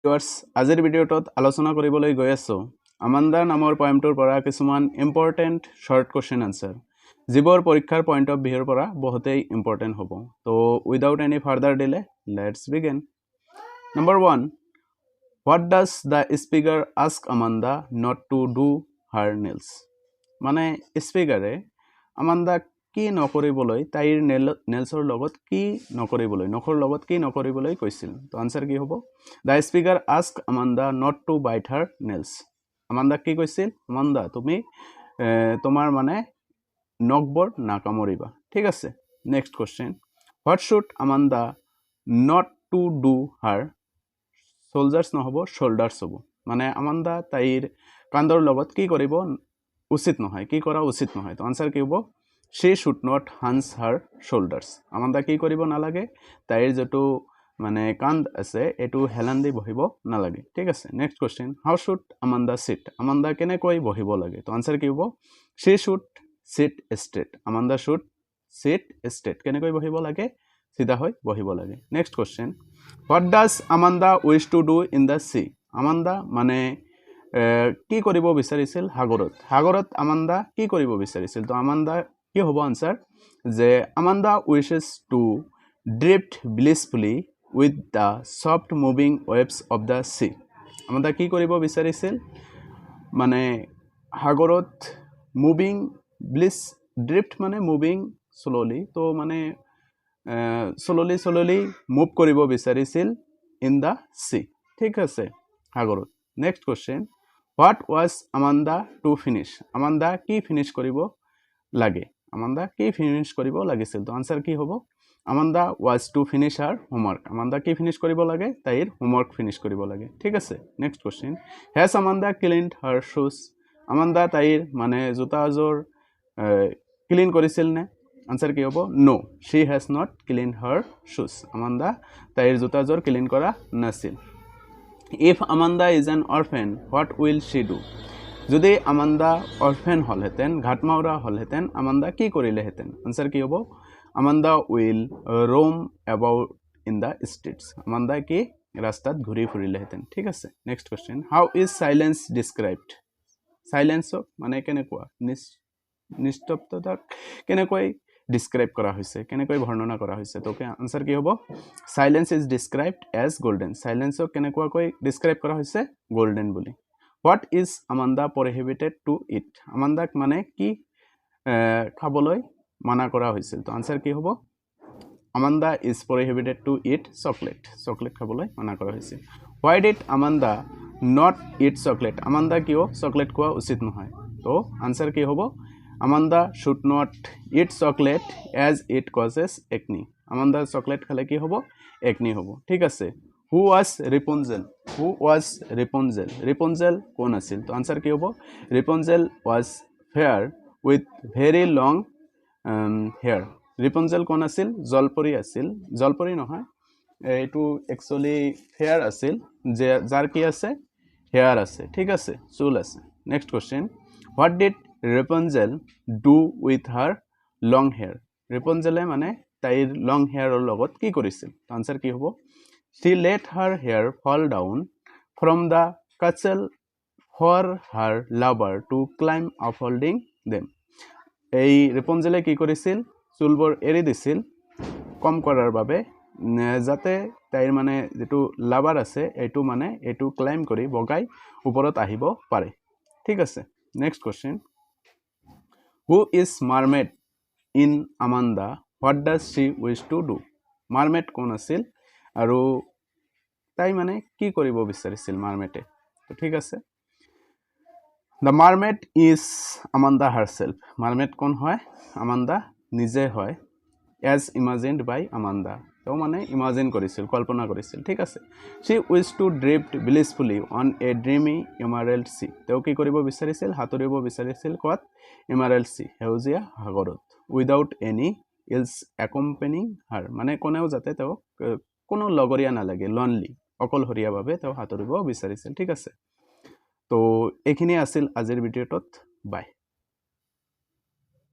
viewers আজিৰ ভিডিঅ'টোত আলোচনা কৰিবলৈ গৈ আছো আমান্দা নামৰ পয়েমটোৰ পৰা কিছুমান ইম্পৰ্টেন্ট শৰ্ট কোৱেশ্চন আনসাৰ যিবোৰ পৰীক্ষাৰ পইণ্ট অফ ভিউৰ পৰা বহুতেই ইম্পৰ্টেন্ট হ'ব তো without any further delay let's begin number 1 what does the speaker ask Amanda not to do her nails মানে স্পিকাৰে আমান্দা কি নকৰিবলৈ তাইৰ নেলছৰ লগত কি নকৰিবলৈ নখৰ লগত কি নকৰিবলৈ কৈছিল তো আনসাৰ কি হ'ব the speaker asked Amanda not to bite her nails আমান্দা কি কৈছিল আমান্দা তুমি তোমার মানে নখবোৰ নাকামৰিবা ঠিক আছে next question what should Amanda not to do her soldiers নহব shoulders হ'ব মানে আমান্দা তাইৰ কান্ধৰ লগত কি কৰিব উচিত নহয় কি কৰা উচিত নহয় তো আনসাৰ কি হ'ব she should not hunch her shoulders আমান্দা কি কৰিব নালাগে তাইৰ যেটো মানে কান্ধ আছে এটো হেলান্দি বহিব নালাগে ঠিক আছে next question how should Amanda sit আমান্দা কেনে কৈ বহিব লাগে তো আনসাৰ কি হ'ব she should sit straight Amanda should sit straight কেনে কৈ বহিব লাগে সিধা হৈ বহিব লাগে next question what does Amanda wish to do in the sea Amanda মানে কি কৰিব বিচাৰিছিল সাগৰত আমান্দা কি কৰিব বিচাৰিছিল তো আমান্দা কি হ'ব আনসাৰ যে Amanda wishes to drift blissfully with the soft moving waves of the sea আমান্দা কি কৰিব বিচাৰিছিল মানে সাগৰত মুভিং ব্লিছ ড্ৰিফট মানে মুভিং স্লোলি তো মানে স্লোলি মুভ কৰিব বিচাৰিছিল ইন দা সি ঠিক আছে সাগৰত next question what was Amanda to finish Amanda কি ফিনিশ কৰিব লাগে Amanda কি ফিনিশ কৰিব লাগিছিল তো আনসাৰ কি হ'ব Amanda was to finish her homework Amanda কি ফিনিশ কৰিব লাগে তাইৰ হোমৱৰ্ক ফিনিশ কৰিব লাগে ঠিক আছে next question has Amanda cleaned her shoes Amanda তাইৰ মানে জোতাযোৰ ক্লিন কৰিছিল নে আনসাৰ কি হ'ব no she has not cleaned her shoes Amanda তাইৰ জোতাযোৰ ক্লিন কৰা নাছিল if Amanda is an orphan what will she do যদি Amanda orphan হলহেতেন ঘাটমাউৰা হলহেতেন Amanda কি কৰিলেহেতেন আনসাৰ কি হ'ব Amanda will roam about in the streets Amanda কি ৰাস্তাত ঘূৰি ফুৰিলেহেতেন ঠিক আছে next question how is silence described silence মানে কেনেকুৱা নিস্তব্ধতা কেনেকৈ describe কৰা হৈছে কেনেকৈ বৰ্ণনা কৰা হৈছে তো আনসাৰ কি হ'ব silence is described as golden silence কেনেকুৱা কৈ describe কৰা হৈছে golden বুলি what is Amanda prohibited to eat Amanda মানে কি খাবলৈ মানা কৰা হৈছিল তো আনসাৰ কি হ'ব Amanda is prohibited to eat chocolate খাবলৈ মানা কৰা হৈছিল why did Amanda not eat chocolate Amanda কিয় chocolate খোৱা উচিত নহয় তো আনসাৰ কি হ'ব Amanda should not eat chocolate as it causes acne Amanda chocolate খালে কি হ'ব acne হ'ব ঠিক আছে who was Rapunzel কোন আছিল তো আনসাৰ কি হ'ব Rapunzel was fair with very long hair Rapunzel কোন আছিল জলপৰী নহয় এটো একচুয়ালি ফেয়াৰ আছিল যে যাৰ কি আছে হেয়াৰ আছে ঠিক আছে চুল আছে next question what did Rapunzel do with her long hair Rapunzel মানে তাইৰ long hair লগত কি কৰিছিল আনসাৰ কি হ'ব she let her hair fall down from the castle for her lover to climb up holding them এই Rapunzel কি কৰিছিল চুলবোৰ এৰি দিছিল কম কৰাৰ বাবে যাতে তাইৰ মানে যেটো লাভাৰ আছে এটো মানে এটো ক্লাইম কৰি বগাই ওপৰত আহিব পাৰে ঠিক আছে next question who is mermaid in Amanda what does she wish to do mermaid কোন আছিল আৰু তাই মানে কি কৰিব বিচাৰিছিল মারমেটে তো ঠিক আছে the mermaid is Amanda herself mermaid কোন হয় Amanda নিজে হয় as imagined by Amanda তো মানে ইমাজিন কৰিছিল কল্পনা কৰিছিল ঠিক আছে she wished to drift blissfully on a dreamy emerald sea তো কি কৰিব বিচাৰিছিল হাতৰিব বিচাৰিছিল কত emerald sea হেউজিয়া সাগৰত without any else accompanying her মানে কোনেও যাতে তো কোনো লগৰীয়া নালাগে lonely অকলহৰীয়াভাৱে তো হাতৰিব বিচাৰিছিল ঠিক আছে তো এইখিনি আছিল আজিৰ ভিডিঅ'টোত বাই